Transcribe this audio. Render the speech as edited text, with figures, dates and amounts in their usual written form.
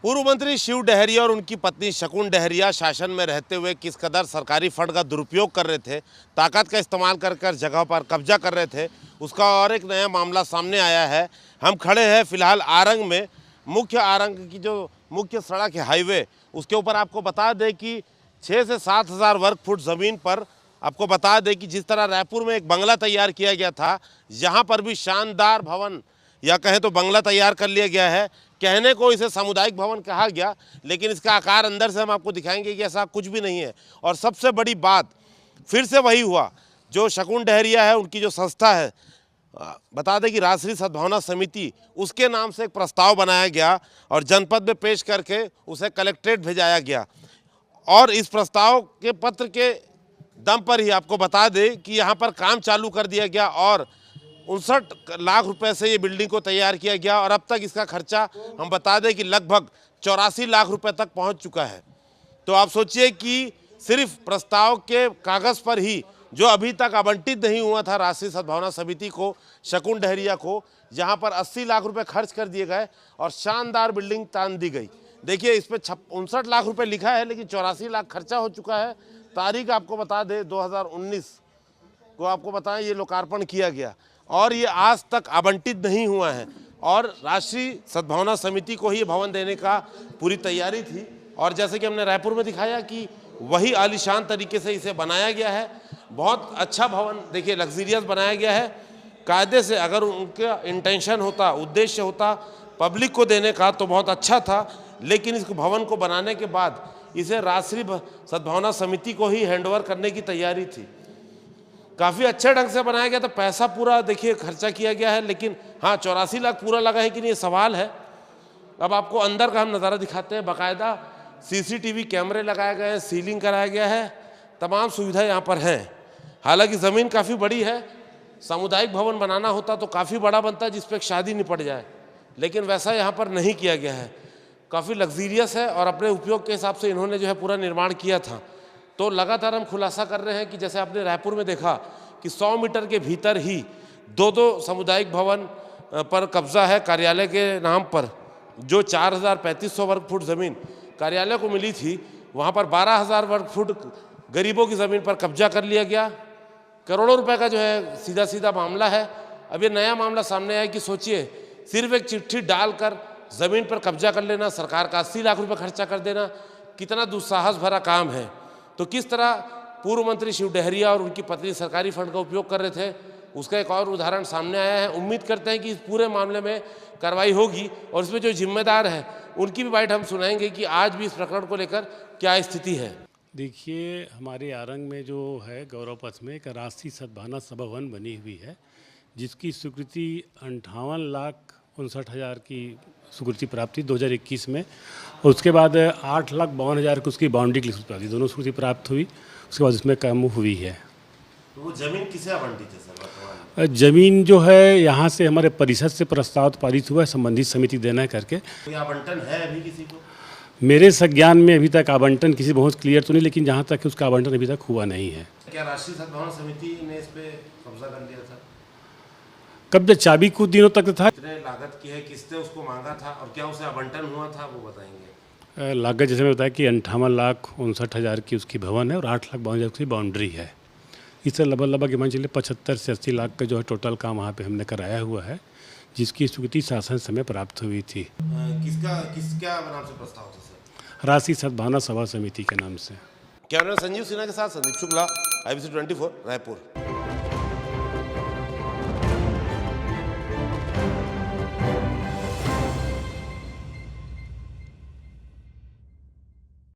पूर्व मंत्री शिव डहरिया और उनकी पत्नी शकुन डहरिया शासन में रहते हुए किस कदर सरकारी फंड का दुरुपयोग कर रहे थे, ताकत का इस्तेमाल कर जगह पर कब्जा कर रहे थे, उसका और एक नया मामला सामने आया है। हम खड़े हैं फिलहाल आरंग में। मुख्य आरंग की जो मुख्य सड़क है, हाईवे, उसके ऊपर आपको बता दें कि 6 से 7 हज़ार वर्ग फुट ज़मीन पर आपको बता दें कि जिस तरह रायपुर में एक बंगला तैयार किया गया था, यहाँ पर भी शानदार भवन या कहें तो बंगला तैयार कर लिया गया है। कहने को इसे सामुदायिक भवन कहा गया, लेकिन इसका आकार अंदर से हम आपको दिखाएंगे कि ऐसा कुछ भी नहीं है। और सबसे बड़ी बात फिर से वही हुआ, जो शकुन डहरिया है, उनकी जो संस्था है, बता दें कि राष्ट्रीय सद्भावना समिति, उसके नाम से एक प्रस्ताव बनाया गया और जनपद में पेश करके उसे कलेक्ट्रेट भेजाया गया। और इस प्रस्ताव के पत्र के दम पर ही आपको बता दें कि यहाँ पर काम चालू कर दिया गया और 59 लाख रुपए से ये बिल्डिंग को तैयार किया गया और अब तक इसका खर्चा हम बता दें कि लगभग 84 लाख रुपए तक पहुंच चुका है। तो आप सोचिए कि सिर्फ प्रस्ताव के कागज़ पर ही जो अभी तक आवंटित नहीं हुआ था राष्ट्रीय सद्भावना समिति को, शकुन डहरिया को, जहां पर 80 लाख रुपए खर्च कर दिए गए और शानदार बिल्डिंग तान दी गई। देखिए, इस पर 59 लाख रुपए लिखा है, लेकिन 84 लाख खर्चा हो चुका है। तारीख आपको बता दें 2019 को आपको बताएं ये लोकार्पण किया गया और ये आज तक आवंटित नहीं हुआ है। और राष्ट्रीय सद्भावना समिति को ही भवन देने का पूरी तैयारी थी और जैसे कि हमने रायपुर में दिखाया कि वही आलीशान तरीके से इसे बनाया गया है। बहुत अच्छा भवन, देखिए, लग्जरियस बनाया गया है कायदे से। अगर उनका इंटेंशन होता, उद्देश्य होता पब्लिक को देने का, तो बहुत अच्छा था, लेकिन इस भवन को बनाने के बाद इसे राष्ट्रीय सद्भावना समिति को ही हैंडओवर करने की तैयारी थी। काफ़ी अच्छे ढंग से बनाया गया था, पैसा पूरा देखिए खर्चा किया गया है, लेकिन हाँ 84 लाख पूरा लगा है कि नहीं, ये सवाल है। अब आपको अंदर का हम नज़ारा दिखाते हैं। बाकायदा CCTV कैमरे लगाए गए हैं, सीलिंग कराया गया है, तमाम सुविधा यहाँ पर हैं। हालांकि ज़मीन काफ़ी बड़ी है, सामुदायिक भवन बनाना होता तो काफ़ी बड़ा बनता है जिस पर एक शादी निपट जाए, लेकिन वैसा यहाँ पर नहीं किया गया है। काफ़ी लग्जरियस है और अपने उपयोग के हिसाब से इन्होंने जो है पूरा निर्माण किया था। तो लगातार हम खुलासा कर रहे हैं कि जैसे आपने रायपुर में देखा कि 100 मीटर के भीतर ही दो सामुदायिक भवन पर कब्जा है कार्यालय के नाम पर। जो 4,3500 वर्ग फुट ज़मीन कार्यालय को मिली थी, वहाँ पर 12,000 वर्ग फुट गरीबों की ज़मीन पर कब्जा कर लिया गया। करोड़ों रुपए का जो है सीधा सीधा मामला है। अब ये नया मामला सामने आया कि सोचिए, सिर्फ एक चिट्ठी डालकर ज़मीन पर कब्जा कर लेना, सरकार का 80 लाख रुपये खर्चा कर देना, कितना दुस्साहस भरा काम है। तो किस तरह पूर्व मंत्री शिव डहरिया और उनकी पत्नी सरकारी फंड का उपयोग कर रहे थे, उसका एक और उदाहरण सामने आया है। उम्मीद करते हैं कि इस पूरे मामले में कार्रवाई होगी और इसमें जो जिम्मेदार है उनकी भी बाइट हम सुनाएंगे कि आज भी इस प्रकरण को लेकर क्या स्थिति है। देखिए, हमारे आरंग में जो है गौरव पथ में एक राष्ट्रीय सद्भावना सभा भवन बनी हुई है, जिसकी स्वीकृति 58,59,000 की स्वीकृति प्राप्त हुई 2021 में। उसके बाद 8,52,000 की उसकी बाउंड्री की स्वीकृति, दोनों स्वीकृति प्राप्त हुई। उसके बाद उसमें कम हुई है। तो वो जमीन किसे आवंटित है सर? जमीन जो है यहाँ से हमारे परिषद से प्रस्ताव पारित हुआ है, संबंधित समिति देना है करके। कोई आवंटन है अभी किसी को? मेरे संज्ञान में अभी तक आवंटन किसी बहुत क्लियर तो नहीं, लेकिन जहाँ तक उसका आवंटन अभी तक हुआ नहीं है। क्या राष्ट्रीय सद्भावना समिति ने इस पे कब्जा कर लिया था? कब्जा चाबी कुछ दिनों तक था। कितने लागत की है, किसने उसको मांगा था और क्या उसे आवंटन हुआ था, वो बताएंगे। लागत जैसे मैं बताया कि 58,59,000 की उसकी भवन है और 8,52,000 की बाउंड्री है। इससे लगभग मान चलिए 75 से 80 लाख का जो है टोटल काम वहाँ पे हमने कराया हुआ है, जिसकी स्वीकृति शासन समय प्राप्त हुई थी। किसका नाम से प्रस्ताव था सर? राष्ट्रीय सद्भावना सभा समिति के नाम से। कैमरा संजीव सिन्हा के साथ संदीप शुक्ला, IBC 24 रायपुर।